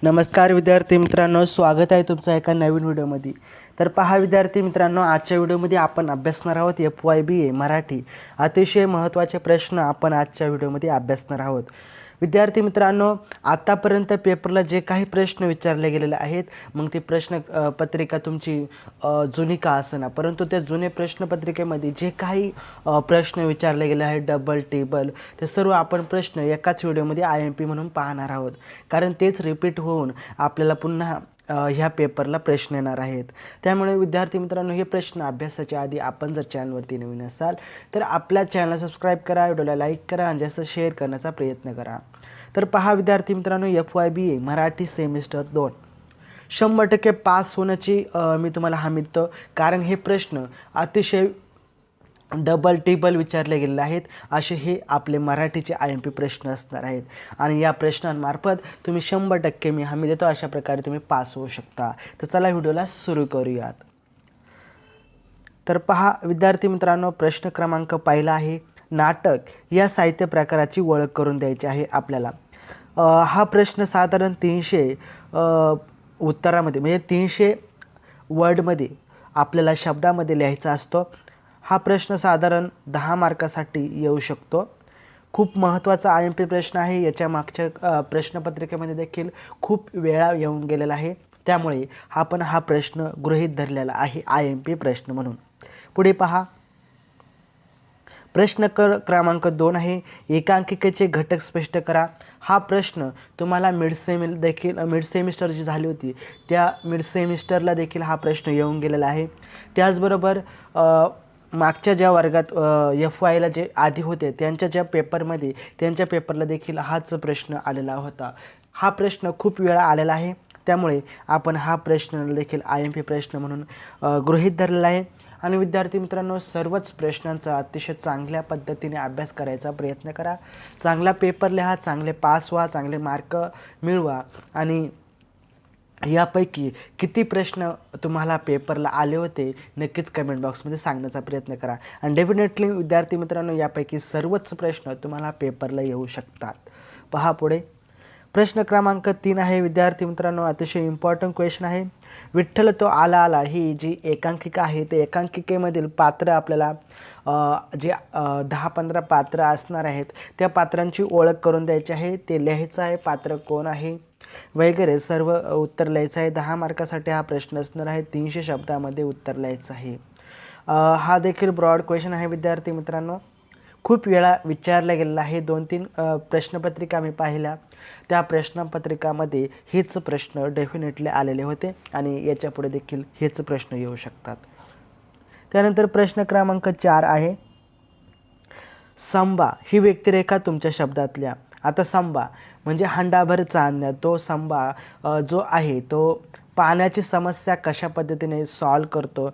नमस्कार विद्यार्थी मित्रांनो, स्वागत आहे तुमचं एका नवीन व्हिडिओमध्ये. तर पहा विद्यार्थी मित्रांनो, आजच्या व्हिडिओमध्ये आपण अभ्यासणार आहोत FYBA मराठी. अतिशय महत्त्वाचे प्रश्न आपण आजच्या व्हिडिओमध्ये अभ्यासणार आहोत. विद्यार्थी मित्रांनो, आतापर्यंत पेपरला जे काही प्रश्न विचारले गेलेले आहेत, मग ती प्रश्न पत्रिका तुमची जुनी का असेना, परंतु त्या जुने प्रश्नपत्रिकेमध्ये जे काही प्रश्न विचारले गेले आहेत, डबल टेबल, ते सर्व आपण प्रश्न एकाच व्हिडिओमध्ये IMP म्हणून पाहणार आहोत. कारण तेच रिपीट होऊन आपल्याला पुन्हा ह्या पेपरला प्रश्न येणार आहेत. त्यामुळे विद्यार्थी मित्रांनो, हे प्रश्न अभ्यासाच्या आधी आपण जर चॅनलवरती नवीन असाल तर आपल्या चॅनलला सबस्क्राईब करा, व्हिडिओला लाईक करा आणि जास्त शेअर करण्याचा प्रयत्न करा. तर पहा विद्यार्थी मित्रांनो, FYBA मराठी सेमिस्टर 2 100% पास होण्याची मी तुम्हाला हमी देतो. कारण हे प्रश्न अतिशय डबल टेबल विचारले गेलेले आहेत. असे हे आपले मराठीचे IMP प्रश्न असणार आहेत आणि या प्रश्नांमार्फत तुम्ही 100% मी हमी देतो अशा प्रकारे तुम्ही पास होऊ शकता. तर चला व्हिडिओला सुरू करूयात. तर पहा विद्यार्थी मित्रांनो, प्रश्न क्रमांक पहिला आहे, नाटक या साहित्य प्रकाराची ओळख करून द्यायची आहे आपल्याला. हा प्रश्न साधारण 300 उत्तरामध्ये म्हणजे 300 वर्डमध्ये आपल्याला शब्दामध्ये लिहायचा असतो. हा प्रश्न साधारण 10 मार्कासाठी येऊ शकतो. खूप महत्त्वाचा IMP प्रश्न आहे. याच्या मागच्या प्रश्नपत्रिकेमध्ये देखील खूप वेळा येऊन गेलेला आहे. त्यामुळे हा प्रश्न गृहीत धरलेला आहे IMP प्रश्न म्हणून. पुढे पहा, प्रश्न क्रमांक 2 आहे, एकांकिकेचे घटक स्पष्ट करा. हा प्रश्न तुम्हाला मिड सेमिस्टर जी झाली होती त्या मिड सेमिस्टरला देखील हा प्रश्न येऊन गेलेला आहे. त्याचबरोबर मागच्या ज्या वर्गात FYला जे आधी होते त्यांच्या पेपरला देखील हाच प्रश्न आलेला होता. हा प्रश्न खूप वेळा आलेला आहे. त्यामुळे आपण हा प्रश्न देखील IMP प्रश्न म्हणून गृहीत धरलेला आहे. आणि विद्यार्थी मित्रांनो, सर्वच प्रश्नांचा अतिशय चांगल्या पद्धतीने अभ्यास करायचा प्रयत्न करा. चांगला पेपर लिहा, चांगले पास व्हा, चांगले मार्क मिळवा आणि यापैकी किती प्रश्न तुम्हाला पेपरला आले होते नक्कीच कमेंट बॉक्समध्ये सांगण्याचा प्रयत्न करा. आणि डेफिनेटली विद्यार्थी मित्रांनो, यापैकी सर्वच प्रश्न तुम्हाला पेपरला येऊ शकतात. पहा पुढे, प्रश्न क्रमांक 3 आहे विद्यार्थी मित्रांनो, अतिशय इम्पॉर्टंट क्वेश्चन आहे. विठ्ठल तो आला आला ही जी एकांकिका आहे ते एकांकिकेमधील पात्र आपल्याला जे 10-15 पात्र असणार आहेत त्या पात्रांची ओळख करून द्यायची आहे. ते लिहायचं आहे, पात्र कोण आहे वगैरे सर्व उत्तर लिहायचं आहे. 10 मार्कासाठी हा प्रश्न असणार आहे. 300 शब्दामध्ये उत्तर लिहायचं आहे. हा देखील ब्रॉड क्वेश्चन आहे विद्यार्थी मित्रांनो. खूप वेळा विचारला गेलेला आहे. 2-3 प्रश्नपत्रिका मी पाहिल्या, त्या प्रश्नपत्रिकामध्ये हेच प्रश्न डेफिनेटली आलेले होते आणि याच्यापुढे देखील हेच प्रश्न येऊ शकतात. त्यानंतर प्रश्न क्रमांक 4 आहे, संबा ही व्यक्तिरेखा तुमच्या शब्दातल्या. आता संबा म्हणजे हंडाभर चांदण्या. तो संबा जो आहे तो पाण्याची समस्या कशा पद्धतीने सॉल्व करतो,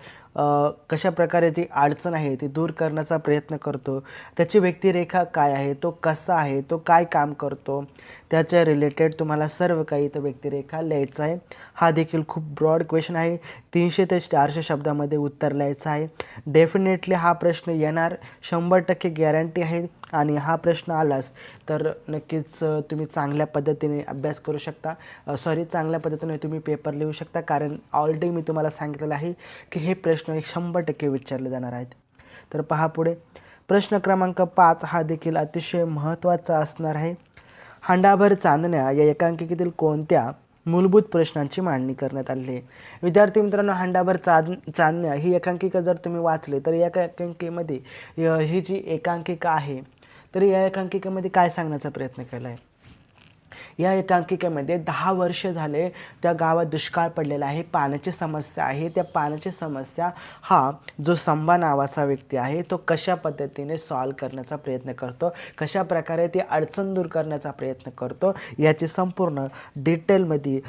कशा प्रकारे ती अडचण आहे ती दूर करण्याचा प्रयत्न करतो, त्याची व्यक्तिरेखा काय आहे, तो कसा आहे, तो काय काम करतो, त्याच्या रिलेटेड तुम्हाला सर्व काही इथं व्यक्तिरेखा लिहायचं आहे. हा देखील खूप ब्रॉड क्वेश्चन आहे. 300 ते 400 शब्दामध्ये उत्तर लिहायचं आहे. डेफिनेटली हा प्रश्न येणार, 100% गॅरंटी आहे. आणि हा प्रश्न आलाच तर नक्कीच तुम्ही चांगल्या पद्धतीने अभ्यास करू शकता, चांगल्या पद्धतीने तुम्ही पेपर लिहू शकता. कारण ऑलरेडी मी तुम्हाला सांगितलेलं आहे की हे प्रश्न 100% विचारले जाणार आहेत. तर पहा पुढे, प्रश्न क्रमांक 5 हा देखील अतिशय महत्त्वाचा असणार आहे. हंडाभर चांदण्या या एकांकिकेतील कोणत्या मूलभूत प्रश्नांची मांडणी करण्यात आली आहे. विद्यार्थी मित्रांनो, हंडाभर चांदण्या ही एकांकिका जर तुम्ही वाचली तर या एकांकिकेमध्ये ही जी एकांकिका आहे तर या एकांकिकेमध्ये काय सांगण्याचा प्रयत्न केला आहे. या एकांकिकेमध्ये 10 वर्ष झाले त्या गावात दुष्काळ पडलेला आहे, पाण्याची समस्या आहे. त्या पाण्याची समस्या हा जो संबा नावाचा व्यक्ती आहे तो कशा पद्धतीने सॉल्व करण्याचा प्रयत्न करतो, कशा प्रकारे ती अडचण दूर करण्याचा प्रयत्न करतो, याची संपूर्ण डिटेलमध्ये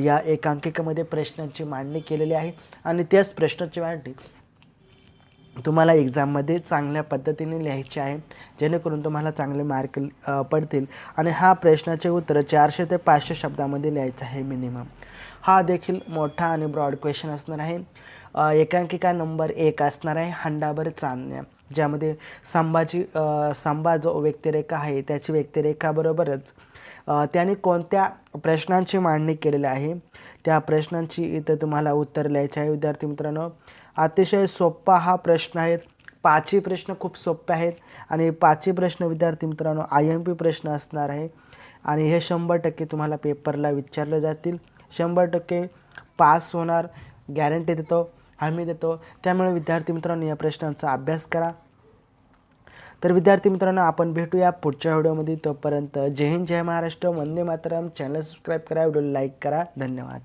या एकांकिकेमध्ये प्रश्नांची मांडणी केलेली आहे. आणि त्याच प्रश्नाची मांडणी तुम्हाला एक्झाममध्ये चांगल्या पद्धतीने लिहायचे आहे, जेणेकरून तुम्हाला चांगले मार्क पडतील. आणि हा प्रश्नाचे उत्तर 400 ते 500 शब्दामध्ये लिहायचं आहे मिनिमम. हा देखील मोठा आणि ब्रॉड क्वेश्चन असणार आहे. एकांकिका नंबर 1 असणार आहे हंडाभर चांदण्या. ज्यामध्ये संभा जो व्यक्तिरेखा आहे त्याची व्यक्तिरेखाबरोबरच त्याने कोणत्या प्रश्नांची मांडणी केलेली आहे त्या प्रश्नांची इथं तुम्हाला उत्तर लिहायचे आहे विद्यार्थी मित्रांनो. अतिशय सोपा हा प्रश्न आहे. 5ही प्रश्न खूप सोपे आहेत आणि 5ही प्रश्न विद्यार्थी मित्रांनो IMP प्रश्न असणार आहे आणि हे 100% तुम्हाला पेपरला विचारले जातील. 100% पास होणार गॅरंटी देतो, हमी देतो. त्यामुळे विद्यार्थी मित्रांनो या प्रश्नांचा अभ्यास करा. तर विद्यार्थी मित्रांनो आपण भेटूया पुढच्या व्हिडिओमध्ये. तोपर्यंत जय हिंद, जय महाराष्ट्र, वंदे मातरम. चॅनल सबस्क्राईब करा, व्हिडिओला लाईक करा. धन्यवाद.